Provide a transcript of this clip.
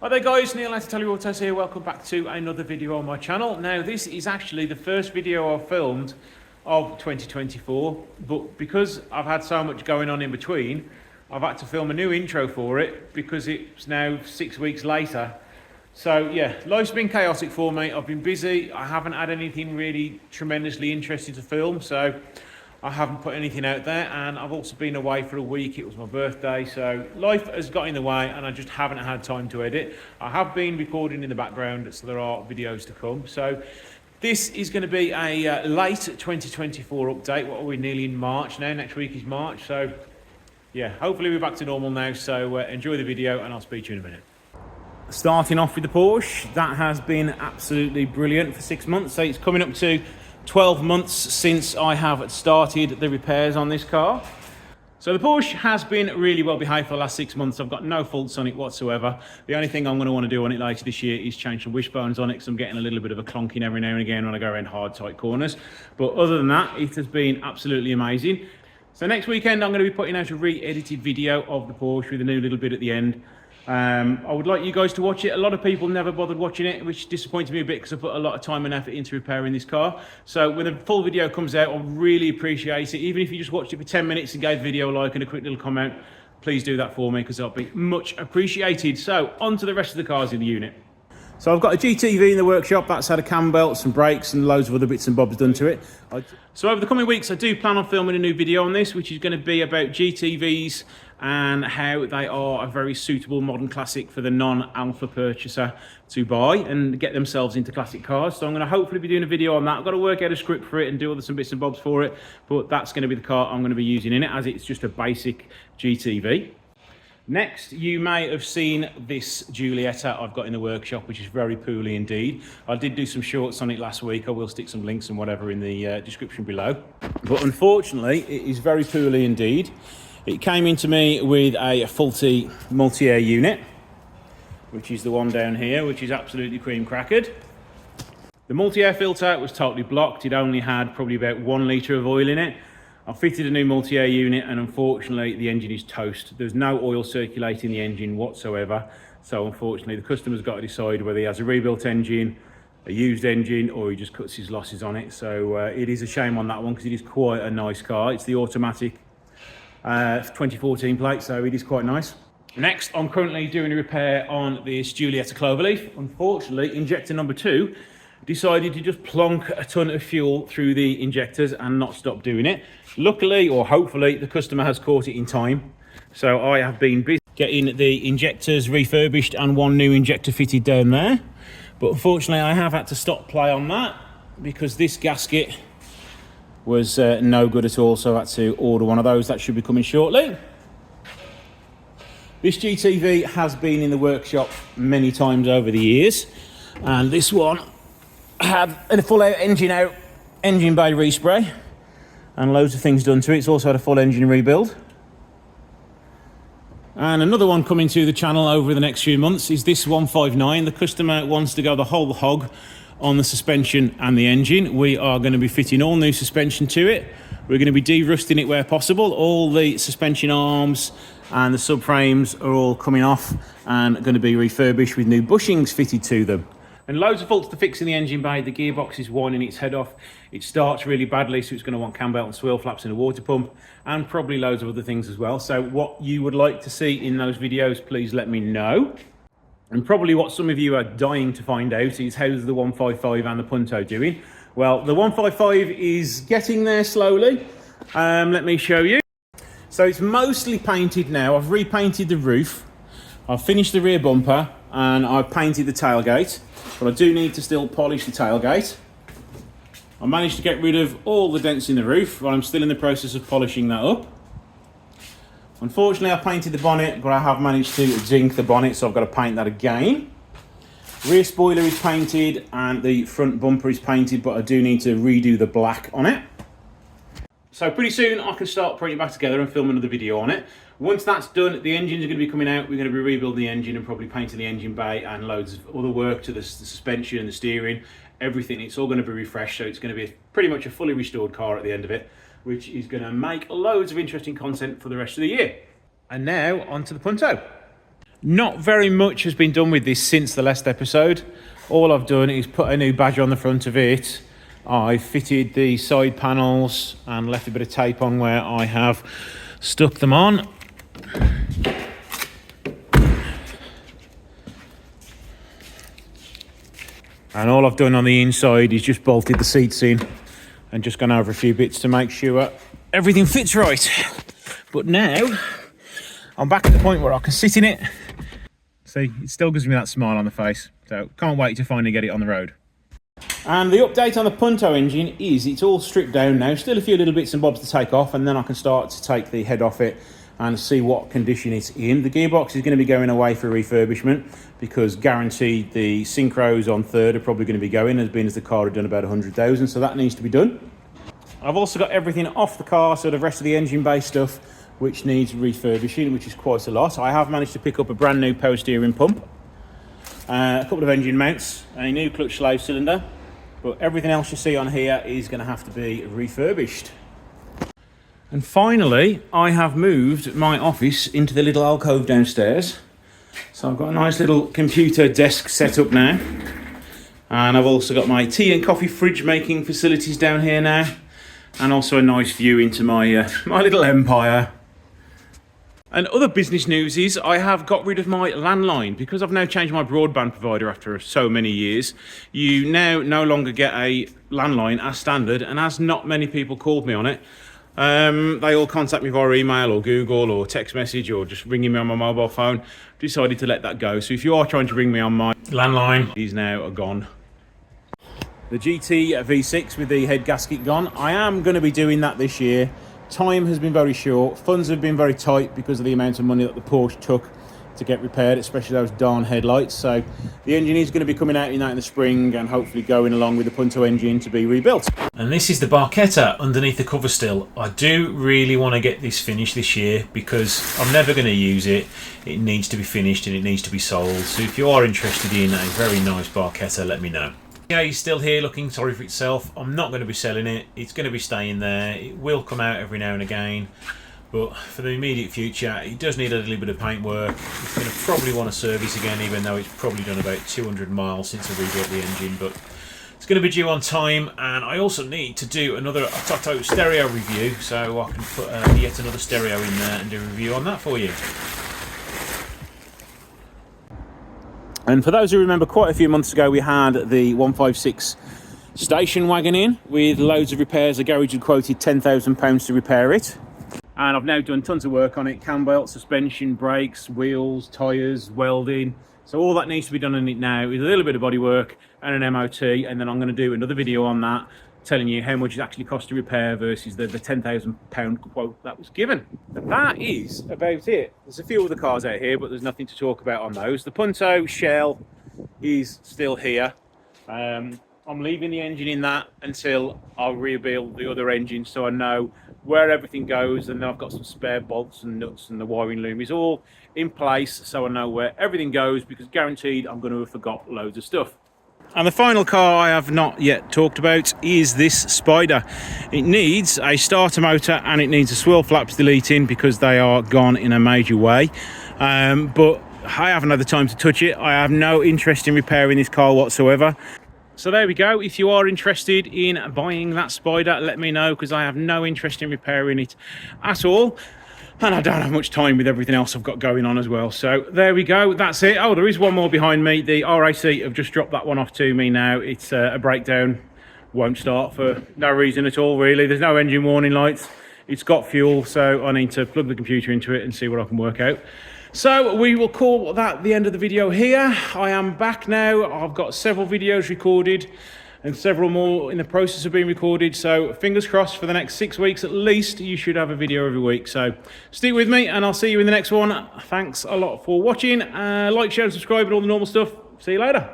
Hi there guys, Neil at Italia Autos here. Welcome back to another video on my channel. Now this is actually the first video I've filmed of 2024, but because I've had so much going on in between, I've had to film a new intro for it because it's now 6 weeks later. So yeah, life's been chaotic for me. I've been busy. I haven't had anything really tremendously interesting to film, so I haven't put anything out there, and I've also been away for a week. It was my birthday, so life has got in the way and I just haven't had time to edit. I have been recording in the background, so there are videos to come. So this is going to be a late 2024 update. What are we, nearly in March now? Next week is March, so yeah, hopefully we're back to normal now. So enjoy the video and I'll speak to you in a minute. Starting off with the Porsche, that has been absolutely brilliant for 6 months. So it's coming up to 12 months since I have started the repairs on this car. So the Porsche has been really well behaved for the last 6 months. I've got no faults on it whatsoever. The only thing I'm going to want to do on it later this year is change some wishbones on it, because I'm getting a little bit of a clonking every now and again when I go around hard, tight corners. But other than that, it has been absolutely amazing. So next weekend, I'm going to be putting out a re-edited video of the Porsche with a new little bit at the end. I would like you guys to watch it. A lot of people never bothered watching it, which disappointed me a bit because I put a lot of time and effort into repairing this car. So when the full video comes out, I'll really appreciate it. Even if you just watched it for 10 minutes and gave the video a like and a quick little comment, please do that for me because that'll be much appreciated. So on to the rest of the cars in the unit. So I've got a GTV in the workshop. That's had a cam belt, some brakes and loads of other bits and bobs done to it. So over the coming weeks, I do plan on filming a new video on this, which is going to be about GTVs and how they are a very suitable modern classic for the non-Alfa purchaser to buy and get themselves into classic cars. So I'm going to hopefully be doing a video on that. I've got to work out a script for it and do some bits and bobs for it, but that's going to be the car I'm going to be using in it, as it's just a basic GTV. Next, you may have seen this Giulieta I've got in the workshop, which is very poorly indeed. I did do some shorts on it last week. I will stick some links and whatever in the description below. But unfortunately, it is very poorly indeed. It came into me with a faulty multi-air unit, which is the one down here, which is absolutely cream crackered. The multi-air filter was totally blocked. It only had probably about 1 litre of oil in it. I fitted a new multi-air unit and unfortunately the engine is toast. There's no oil circulating the engine whatsoever. So unfortunately the customer's got to decide whether he has a rebuilt engine, a used engine, or he just cuts his losses on it. So it is a shame on that one because it is quite a nice car. It's the automatic 2014 plate, so it is quite nice. Next, I'm currently doing a repair on this Giulieta Cloverleaf. Unfortunately, injector number 2 decided to just plonk a ton of fuel through the injectors and not stop doing it. Luckily, or hopefully, the customer has caught it in time. So I have been busy getting the injectors refurbished and 1 new injector fitted down there. But unfortunately, I have had to stop play on that because this gasket was no good at all. So I had to order one of those. That should be coming shortly. This GTV has been in the workshop many times over the years. And this one had a full engine bay respray and loads of things done to it. It's also had a full engine rebuild. And another one coming to the channel over the next few months is this 159. The customer wants to go the whole hog on the suspension and the engine. We are going to be fitting all new suspension to it. We're going to be de-rusting it where possible. All the suspension arms and the subframes are all coming off and going to be refurbished with new bushings fitted to them. And loads of faults to fix in the engine bay. The gearbox is winding its head off. It starts really badly, so it's going to want cam belt and swirl flaps and a water pump, and probably loads of other things as well. So what you would like to see in those videos, please let me know. And probably what some of you are dying to find out is how's the 155 and the Punto doing? Well, the 155 is getting there slowly. Let me show you. So it's mostly painted now. I've repainted the roof. I've finished the rear bumper and I've painted the tailgate. But I do need to still polish the tailgate. I managed to get rid of all the dents in the roof, but I'm still in the process of polishing that up. Unfortunately, I painted the bonnet, but I have managed to zinc the bonnet, so I've got to paint that again. Rear spoiler is painted and the front bumper is painted, but I do need to redo the black on it. So pretty soon I can start putting it back together and film another video on it. Once that's done, the engines are going to be coming out. We're going to be rebuilding the engine and probably painting the engine bay and loads of other work to the suspension and the steering, everything. It's all going to be refreshed, so it's going to be pretty much a fully restored car at the end of it, which is going to make loads of interesting content for the rest of the year. And now onto the Punto. Not very much has been done with this since the last episode. All I've done is put a new badge on the front of it. I fitted the side panels and left a bit of tape on where I have stuck them on. And all I've done on the inside is just bolted the seats in and just gone over a few bits to make sure everything fits right. But now I'm back at the point where I can sit in it. See, it still gives me that smile on the face. So can't wait to finally get it on the road. And the update on the Punto engine is it's all stripped down now. Still a few little bits and bobs to take off, and then I can start to take the head off it and see what condition it's in. The gearbox is going to be going away for refurbishment because guaranteed the synchros on third are probably going to be going, as being as the car had done about 100,000, so that needs to be done. I've also got everything off the car, so the rest of the engine bay stuff which needs refurbishing, which is quite a lot. I have managed to pick up a brand new power steering pump, a couple of engine mounts, a new clutch slave cylinder, but everything else you see on here is going to have to be refurbished. And finally, I have moved my office into the little alcove downstairs. So I've got a nice little computer desk set up now. And I've also got my tea and coffee fridge making facilities down here now. And also a nice view into my, my little empire. And other business news is I have got rid of my landline because I've now changed my broadband provider after so many years. You now no longer get a landline as standard, and as not many people called me on it, they all contact me via email or Google or text message or just ringing me on my mobile phone. Decided to let that go. So if you are trying to ring me on my landline, he's now gone. The GT V6 with the head gasket gone. I am going to be doing that this year. Time has been very short, funds have been very tight because of the amount of money that the Porsche took to get repaired, especially those darn headlights. So the engine is going to be coming out in that in the spring and hopefully going along with the Punto engine to be rebuilt. And this is the Beretta underneath the cover still. I do really want to get this finished this year because I'm never going to use it. It needs to be finished and it needs to be sold. So if you are interested in a very nice Beretta, let me know. Yeah, he's still here looking sorry for itself. I'm not going to be selling it. It's going to be staying there. It will come out every now and again. But for the immediate future, it does need a little bit of paint work. It's going to probably want to service again, even though it's probably done about 200 miles since I rebuilt the engine. But it's going to be due on time. And I also need to do another Toto stereo review. So I can put yet another stereo in there and do a review on that for you. And for those who remember, quite a few months ago we had the 156 station wagon in with loads of repairs. The garage had quoted £10,000 to repair it, and I've now done tons of work on it: cam belt, suspension, brakes, wheels, tyres, welding. So all that needs to be done on it now is a little bit of body work and an MOT, and then I'm going to do another video on that telling you how much it actually costs to repair versus the £10,000 quote that was given. And that is about it. There's a few other cars out here, but there's nothing to talk about on those. The Punto shell is still here. I'm leaving the engine in that until I'll rebuild the other engine, so I know where everything goes, and then I've got some spare bolts and nuts, and the wiring loom is all in place, so I know where everything goes, because guaranteed I'm going to have forgot loads of stuff. And the final car I have not yet talked about is this Spider. It needs a starter motor and it needs a swirl flaps deleting because they are gone in a major way. But I haven't had the time to touch it. I have no interest in repairing this car whatsoever. So there we go. If you are interested in buying that Spider, let me know, because I have no interest in repairing it at all. And I don't have much time with everything else I've got going on as well. So there we go. That's it. Oh, there is one more behind me. The RAC have just dropped that one off to me now. It's a breakdown. Won't start for no reason at all, really. There's no engine warning lights. It's got fuel, so I need to plug the computer into it and see what I can work out. So we will call that the end of the video here. I am back now. I've got several videos recorded and several more in the process of being recorded, so fingers crossed for the next 6 weeks at least you should have a video every week. So stick with me and I'll see you in the next one. Thanks a lot for watching. Like, share and subscribe and all the normal stuff. See you later.